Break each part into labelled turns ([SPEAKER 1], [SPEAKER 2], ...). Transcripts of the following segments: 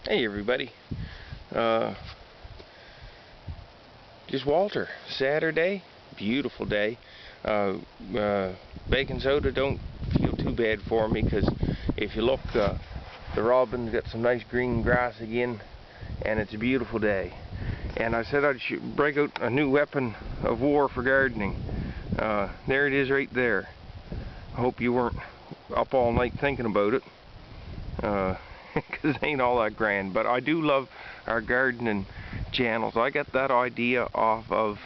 [SPEAKER 1] Hey everybody, just Walter. Saturday, beautiful day. Baking soda don't feel too bad for me because if you look, the robin's got some nice green grass again, and it's a beautiful day. And I said I should break out a new weapon of war for gardening. There it is right there. I hope you weren't up all night thinking about it. Because it ain't all that grand, but I do love our gardening channels. I got that idea off of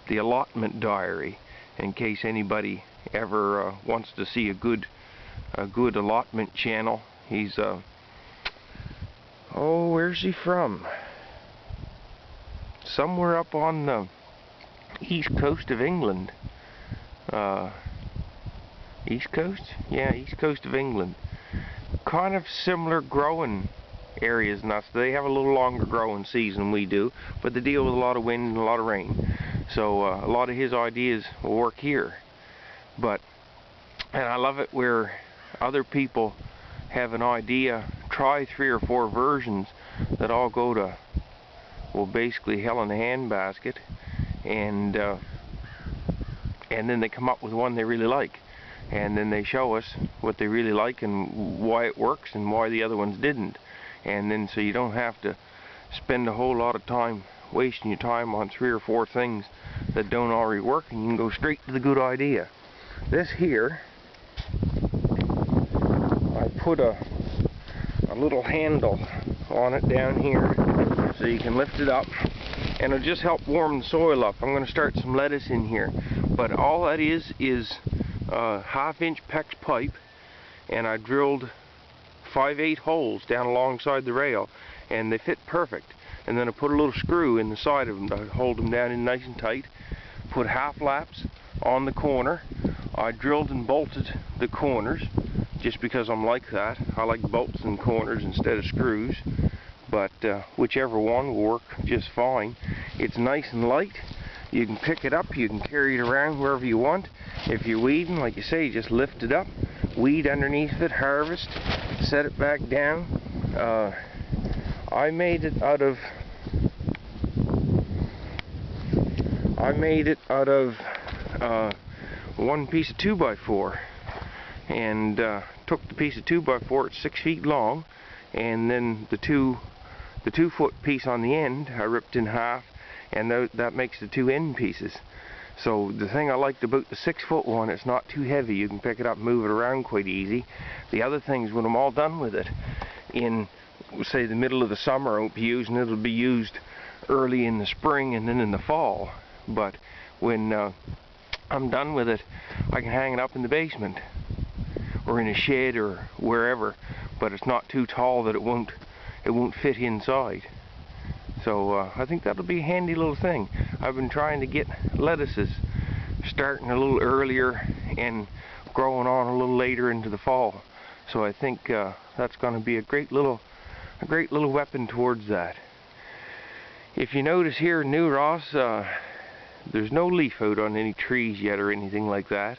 [SPEAKER 1] the Allotment Diary, in case anybody ever wants to see a good allotment channel. He's oh, where's he from? Somewhere up on the east coast of England. East coast? Yeah, east coast of England. Kind of similar growing areas and us. They have a little longer growing season than we do, but they deal with a lot of wind and a lot of rain. So a lot of his ideas will work here. And I love it where other people have an idea, try 3 or 4 versions that all go to, well, basically hell in a handbasket, and then they come up with one they really like. And then they show us what they really like and why it works and why the other ones didn't. And then so you don't have to spend a whole lot of time wasting your time on 3 or 4 things that don't already work, and you can go straight to the good idea. This here, I put a little handle on it down here so you can lift it up, and it'll just help warm the soil up. I'm going to start some lettuce in here, but all that is 1/2-inch PEX pipe, and I drilled 5/8 holes down alongside the rail, and they fit perfect. And then I put a little screw in the side of them to hold them down in nice and tight. Put half laps on the corner. I drilled and bolted the corners just because I'm like that. I like bolts and corners instead of screws, but whichever one will work just fine. It's nice and light. You can pick it up, you can carry it around wherever you want. If you're weeding, like you say, just lift it up, weed underneath it, harvest, set it back down. I made it out of one piece of 2x4, and took the piece of 2x4, it's 6 feet long, and then the 2-foot piece on the end I ripped in half, and that makes the 2 end pieces. So the thing I liked about the 6-foot one, it's not too heavy. You can pick it up and move it around quite easy. The other thing is, when I'm all done with it, in say the middle of the summer, I won't be using it. It'll be used early in the spring and then in the fall. But when I'm done with it, I can hang it up in the basement or in a shed or wherever. But it's not too tall that it won't fit inside. So I think that'll be a handy little thing. I've been trying to get lettuces starting a little earlier and growing on a little later into the fall. So I think that's going to be a great little weapon towards that. If you notice here in New Ross, there's no leaf out on any trees yet or anything like that.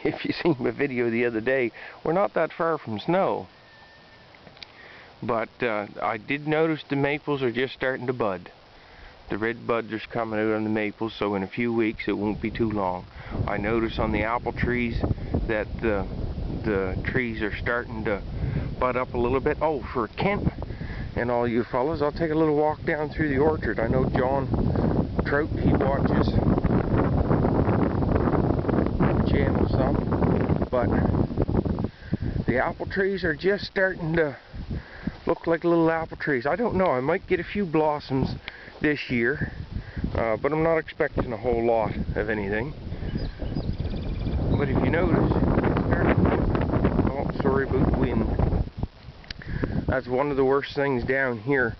[SPEAKER 1] If you seen my video the other day, we're not that far from snow. But I did notice the maples are just starting to bud. The red buds are coming out on the maples, so in a few weeks, it won't be too long. I notice on the apple trees that the trees are starting to bud up a little bit. Oh, for Kent and all you fellas, I'll take a little walk down through the orchard. I know John Trout, he watches the channel some, but the apple trees are just starting to look like little apple trees. I don't know, I might get a few blossoms this year, but I'm not expecting a whole lot of anything. But if you notice, oh, sorry about the wind. That's one of the worst things down here,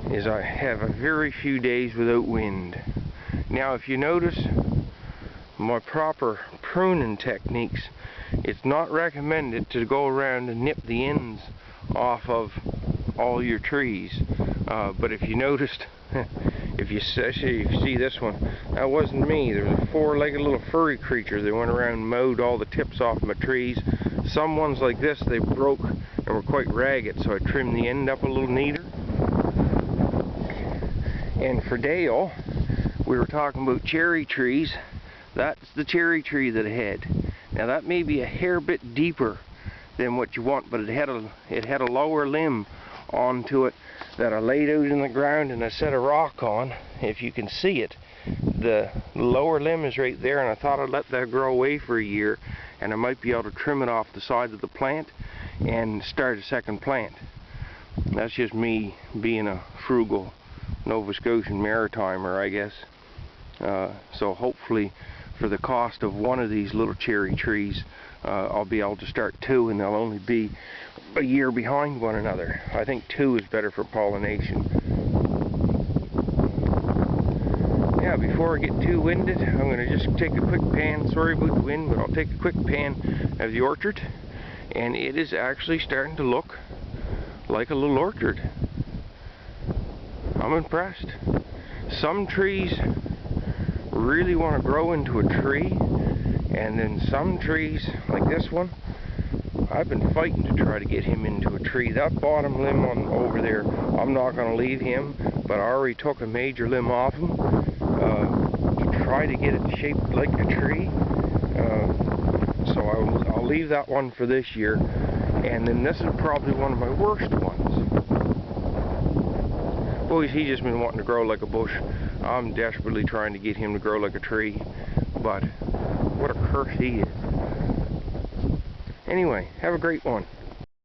[SPEAKER 1] is I have a very few days without wind. Now if you notice my proper pruning techniques, it's not recommended to go around and nip the ends off of all your trees. But if you noticed, if you see this one, that wasn't me. There was a four-legged little furry creature that went around and mowed all the tips off my trees. Some ones like this, they broke and were quite ragged, so I trimmed the end up a little neater. And for Dale, we were talking about cherry trees. That's the cherry tree that I had. Now that may be a hair bit deeper than what you want, but it had a lower limb onto it that I laid out in the ground and I set a rock on. If you can see it, the lower limb is right there, and I thought I'd let that grow away for a year, and I might be able to trim it off the side of the plant and start a second plant. That's just me being a frugal Nova Scotian maritimer, I guess. So hopefully for the cost of one of these little cherry trees, I'll be able to start two, and they'll only be a year behind one another. I think two is better for pollination. Yeah, before I get too winded, I'm going to just take a quick pan. Sorry about the wind, but I'll take a quick pan of the orchard, and it is actually starting to look like a little orchard. I'm impressed. Some trees really want to grow into a tree, and then some trees, like this one, I've been fighting to try to get him into a tree. That bottom limb on over there, I'm not going to leave him, but I already took a major limb off him to try to get it shaped like a tree. So I'll leave that one for this year, and then this is probably one of my worst ones. Boys, he's just been wanting to grow like a bush. I'm desperately trying to get him to grow like a tree, but what a curse he is. Anyway, have a great one.